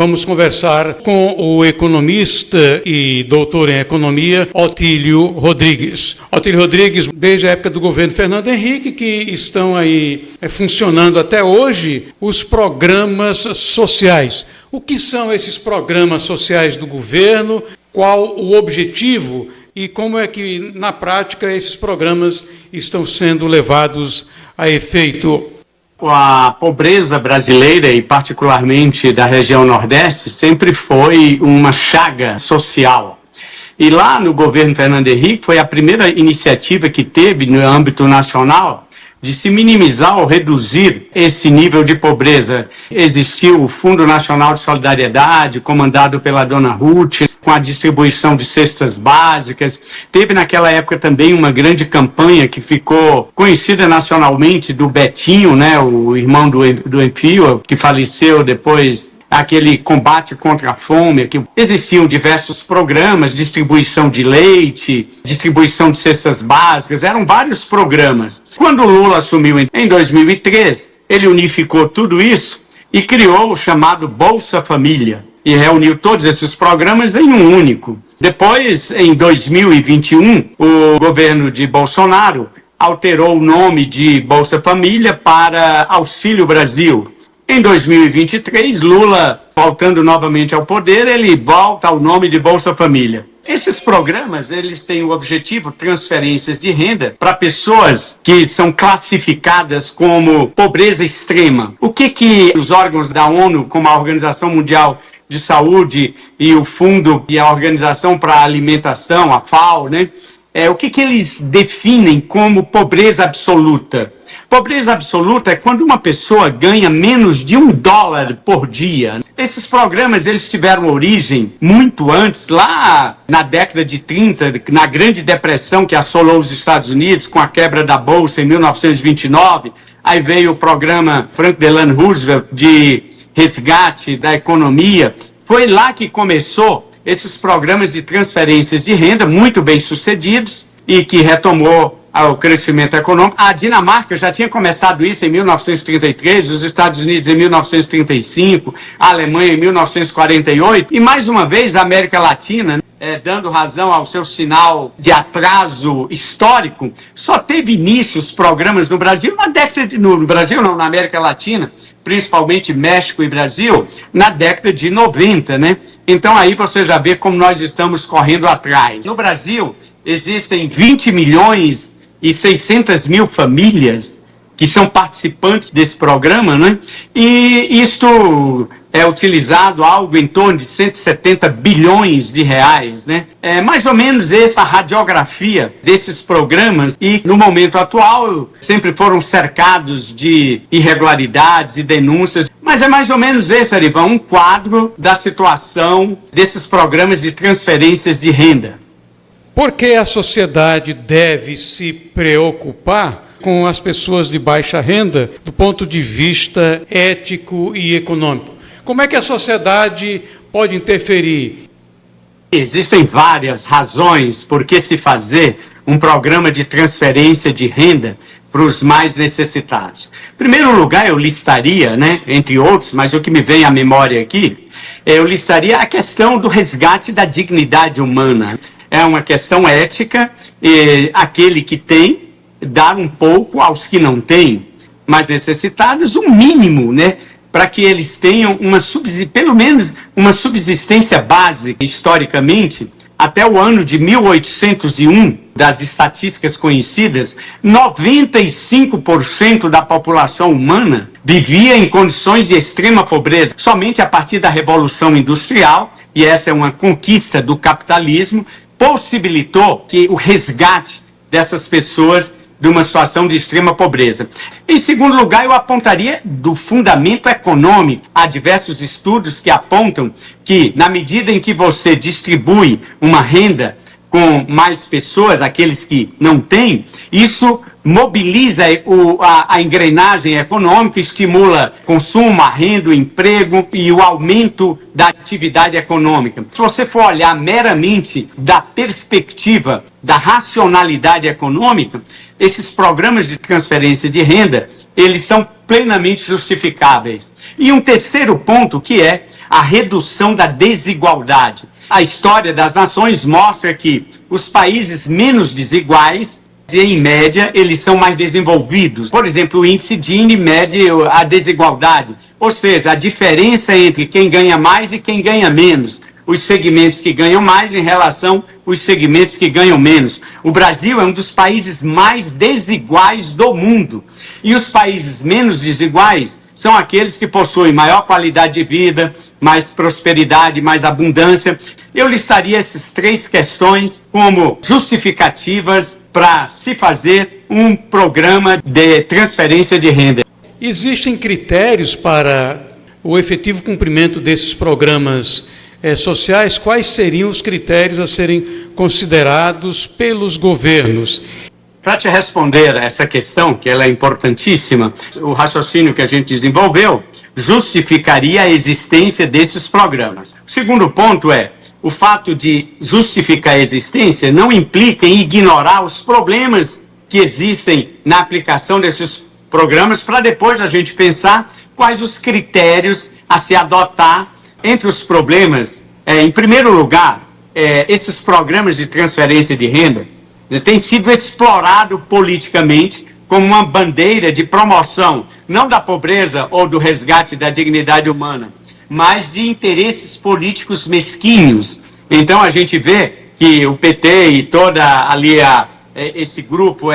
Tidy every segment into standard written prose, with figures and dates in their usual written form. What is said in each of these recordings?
vamos conversar com o economista e doutor em economia, Otílio Rodrigues. Otílio Rodrigues, desde a época do governo Fernando Henrique, que estão aí funcionando até hoje os programas sociais. O que são esses programas sociais do governo? Qual o objetivo e como é que, na prática, esses programas estão sendo levados a efeito? A pobreza brasileira, e particularmente da região Nordeste, sempre foi uma chaga social. E lá no governo Fernando Henrique foi a primeira iniciativa que teve no âmbito nacional de se minimizar ou reduzir esse nível de pobreza. Existiu o Fundo Nacional de Solidariedade, comandado pela dona Ruth, com a distribuição de cestas básicas. Teve naquela época também uma grande campanha que ficou conhecida nacionalmente do Betinho, né, o irmão do Enfio, que faleceu depois. Aquele combate contra a fome, que existiam diversos programas, distribuição de leite, distribuição de cestas básicas, eram vários programas. Quando o Lula assumiu em 2013, ele unificou tudo isso e criou o chamado Bolsa Família, e reuniu todos esses programas em um único. Depois, em 2021, o governo de Bolsonaro alterou o nome de Bolsa Família para Auxílio Brasil. Em 2023, Lula, voltando novamente ao poder, ele volta ao nome de Bolsa Família. Esses programas, eles têm o objetivo transferências de renda para pessoas que são classificadas como pobreza extrema. O que os órgãos da ONU, como a Organização Mundial de Saúde e o Fundo e a Organização para a Alimentação, a FAO, né? O que eles definem como pobreza absoluta? Pobreza absoluta é quando uma pessoa ganha menos de $1 por dia. Esses programas, eles tiveram origem muito antes, lá na década de 30, na Grande Depressão que assolou os Estados Unidos, com a quebra da Bolsa em 1929. Aí veio o programa Franklin Delano Roosevelt de resgate da economia. Foi lá que começou esses programas de transferências de renda muito bem sucedidos e que retomou o crescimento econômico. A Dinamarca já tinha começado isso em 1933, os Estados Unidos em 1935, a Alemanha em 1948 e mais uma vez a América Latina, dando razão ao seu sinal de atraso histórico, só teve início os programas no Brasil na América Latina, principalmente México e Brasil, na década de 90, né? Então aí você já vê como nós estamos correndo atrás. No Brasil, existem 20.600.000 famílias que são participantes desse programa, né? E isto é utilizado algo em torno de 170 bilhões de reais, né? É mais ou menos essa radiografia desses programas e no momento atual sempre foram cercados de irregularidades e denúncias, mas é mais ou menos esse, Arivão, um quadro da situação desses programas de transferências de renda. Por que a sociedade deve se preocupar com as pessoas de baixa renda do ponto de vista ético e econômico? Como é que a sociedade pode interferir? Existem várias razões por que se fazer um programa de transferência de renda para os mais necessitados. Em primeiro lugar, eu listaria, né, entre outros, mas o que me vem à memória aqui, eu listaria a questão do resgate da dignidade humana. É uma questão ética, e aquele que tem, dar um pouco aos que não têm, mais necessitados, o mínimo, né, para que eles tenham pelo menos uma subsistência básica. Historicamente, até o ano de 1801, das estatísticas conhecidas, 95% da população humana vivia em condições de extrema pobreza. Somente a partir da Revolução Industrial, e essa é uma conquista do capitalismo, possibilitou que o resgate dessas pessoas de uma situação de extrema pobreza. Em segundo lugar, eu apontaria do fundamento econômico. Há diversos estudos que apontam que, na medida em que você distribui uma renda com mais pessoas, aqueles que não têm, isso mobiliza a engrenagem econômica, estimula consumo, a renda, o emprego e o aumento da atividade econômica. Se você for olhar meramente da perspectiva da racionalidade econômica, esses programas de transferência de renda, eles são plenamente justificáveis. E um terceiro ponto, que é a redução da desigualdade. A história das nações mostra que os países menos desiguais, em média, eles são mais desenvolvidos. Por exemplo, o índice Gini mede a desigualdade, ou seja, a diferença entre quem ganha mais e quem ganha menos. Os segmentos que ganham mais em relação aos segmentos que ganham menos. O Brasil é um dos países mais desiguais do mundo. E os países menos desiguais são aqueles que possuem maior qualidade de vida, mais prosperidade, mais abundância. Eu listaria essas três questões como justificativas para se fazer um programa de transferência de renda. Existem critérios para o efetivo cumprimento desses programas sociais? Quais seriam os critérios a serem considerados pelos governos? Para te responder a essa questão, que ela é importantíssima, o raciocínio que a gente desenvolveu justificaria a existência desses programas. O segundo ponto é, o fato de justificar a existência não implica em ignorar os problemas que existem na aplicação desses programas, para depois a gente pensar quais os critérios a se adotar. Entre os problemas, em primeiro lugar, esses programas de transferência de renda têm sido explorados politicamente como uma bandeira de promoção, não da pobreza ou do resgate da dignidade humana, mas de interesses políticos mesquinhos. Então a gente vê que o PT e toda ali esse grupo,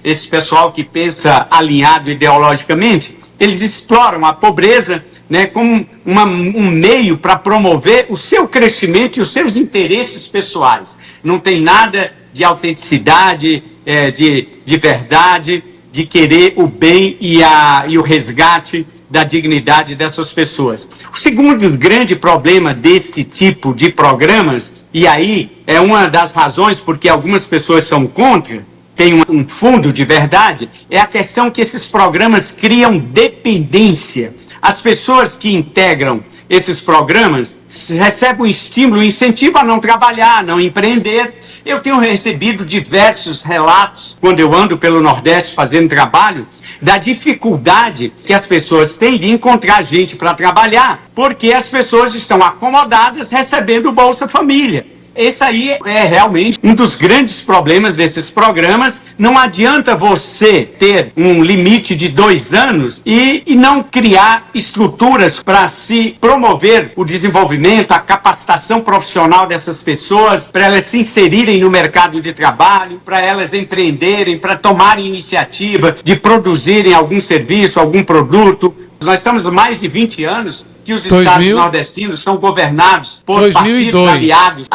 esse pessoal que pensa alinhado ideologicamente, eles exploram a pobreza, né, como um meio para promover o seu crescimento e os seus interesses pessoais. Não tem nada de autenticidade, de verdade, de querer o bem e o resgate da dignidade dessas pessoas. O segundo grande problema desse tipo de programas, e aí é uma das razões porque algumas pessoas são contra, tem um fundo de verdade, é a questão que esses programas criam dependência. As pessoas que integram esses programas recebem um estímulo, um incentivo a não trabalhar, a não empreender. Eu tenho recebido diversos relatos, quando eu ando pelo Nordeste fazendo trabalho, da dificuldade que as pessoas têm de encontrar gente para trabalhar, porque as pessoas estão acomodadas recebendo o Bolsa Família. Esse aí é realmente um dos grandes problemas desses programas. Não adianta você ter um limite de 2 anos e não criar estruturas para se promover o desenvolvimento, a capacitação profissional dessas pessoas, para elas se inserirem no mercado de trabalho, para elas empreenderem, para tomarem iniciativa de produzirem algum serviço, algum produto. Nós estamos há mais de 20 anos que os estados nordestinos são governados por partidos aliados.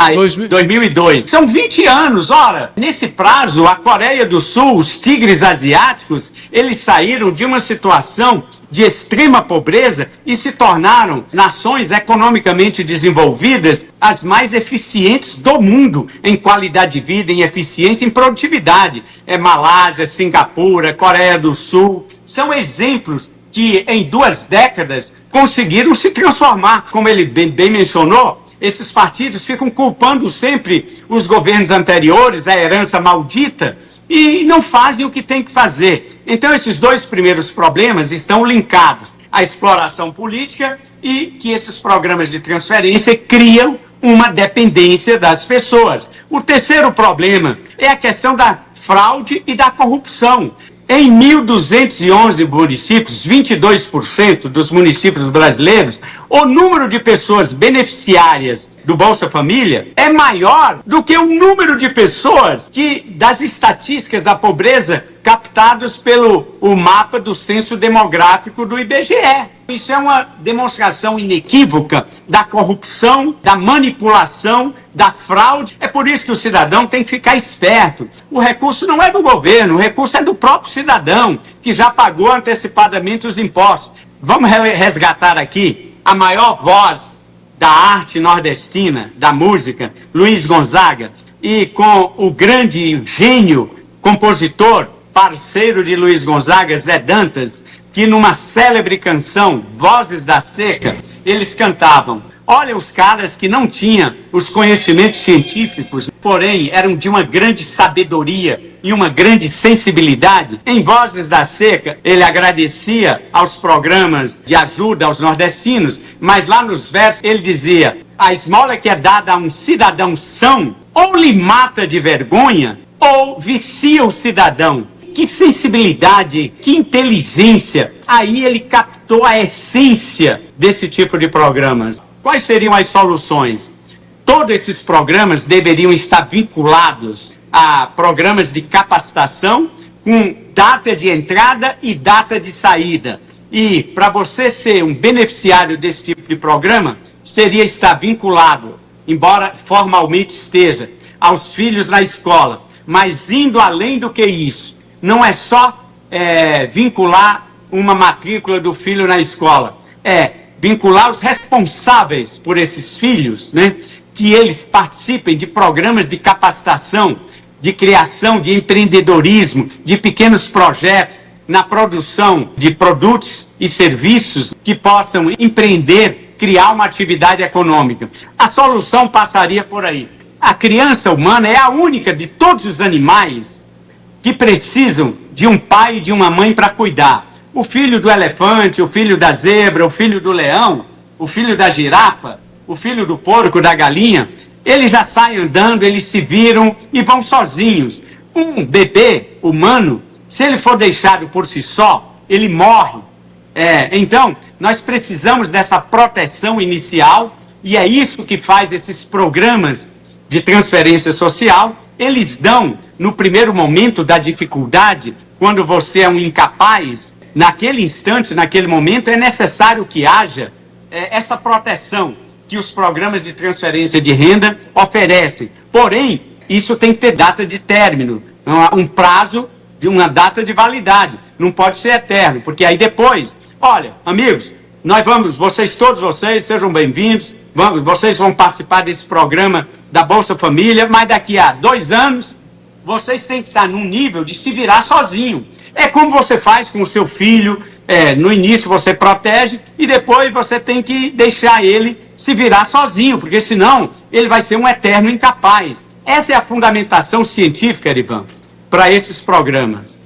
2002. São 20 anos. Ora, nesse prazo, a Coreia do Sul, os tigres asiáticos, eles saíram de uma situação de extrema pobreza e se tornaram nações economicamente desenvolvidas, as mais eficientes do mundo em qualidade de vida, em eficiência, em produtividade. Malásia, Singapura, Coreia do Sul, são exemplos que em 2 décadas conseguiram se transformar. Como ele bem mencionou, esses partidos ficam culpando sempre os governos anteriores, a herança maldita, e não fazem o que tem que fazer. Então esses 2 primeiros problemas estão linkados à exploração política e que esses programas de transferência criam uma dependência das pessoas. O terceiro problema é a questão da fraude e da corrupção. Em 1.211 municípios, 22% dos municípios brasileiros, o número de pessoas beneficiárias do Bolsa Família é maior do que o número de pessoas das estatísticas da pobreza captados pelo mapa do censo demográfico do IBGE. Isso é uma demonstração inequívoca da corrupção, da manipulação, da fraude. É por isso que o cidadão tem que ficar esperto. O recurso não é do governo, o recurso é do próprio cidadão, que já pagou antecipadamente os impostos. Vamos resgatar aqui a maior voz da arte nordestina, da música, Luiz Gonzaga, e com o grande gênio compositor parceiro de Luiz Gonzaga, Zé Dantas, que numa célebre canção, Vozes da Seca, eles cantavam: olha os caras que não tinham os conhecimentos científicos, porém eram de uma grande sabedoria e uma grande sensibilidade. Em Vozes da Seca, ele agradecia aos programas de ajuda aos nordestinos, mas lá nos versos ele dizia: a esmola que é dada a um cidadão são, ou lhe mata de vergonha, ou vicia o cidadão. Que sensibilidade, que inteligência. Aí ele captou a essência desse tipo de programas. Quais seriam as soluções? Todos esses programas deveriam estar vinculados a programas de capacitação com data de entrada e data de saída. E para você ser um beneficiário desse tipo de programa, seria estar vinculado, embora formalmente esteja, aos filhos na escola, mas indo além do que isso. Não é só vincular uma matrícula do filho na escola, é vincular os responsáveis por esses filhos, né? Que eles participem de programas de capacitação, de criação, de empreendedorismo, de pequenos projetos na produção de produtos e serviços que possam empreender, criar uma atividade econômica. A solução passaria por aí. A criança humana é a única de todos os animais que precisam de um pai e de uma mãe para cuidar. O filho do elefante, o filho da zebra, o filho do leão, o filho da girafa, o filho do porco, da galinha, eles já saem andando, eles se viram e vão sozinhos. Um bebê humano, se ele for deixado por si só, ele morre. Então, nós precisamos dessa proteção inicial e é isso que faz esses programas de transferência social. Eles dão, no primeiro momento da dificuldade, quando você é um incapaz, naquele instante, naquele momento, é necessário que haja essa proteção que os programas de transferência de renda oferecem. Porém, isso tem que ter data de término, um prazo de uma data de validade. Não pode ser eterno, porque aí depois, olha, amigos, todos vocês, sejam bem-vindos, vocês vão participar desse programa da Bolsa Família, mas daqui a 2 anos, vocês têm que estar num nível de se virar sozinho. É como você faz com o seu filho, no início você protege e depois você tem que deixar ele se virar sozinho, porque senão ele vai ser um eterno incapaz. Essa é a fundamentação científica, Erivan, para esses programas.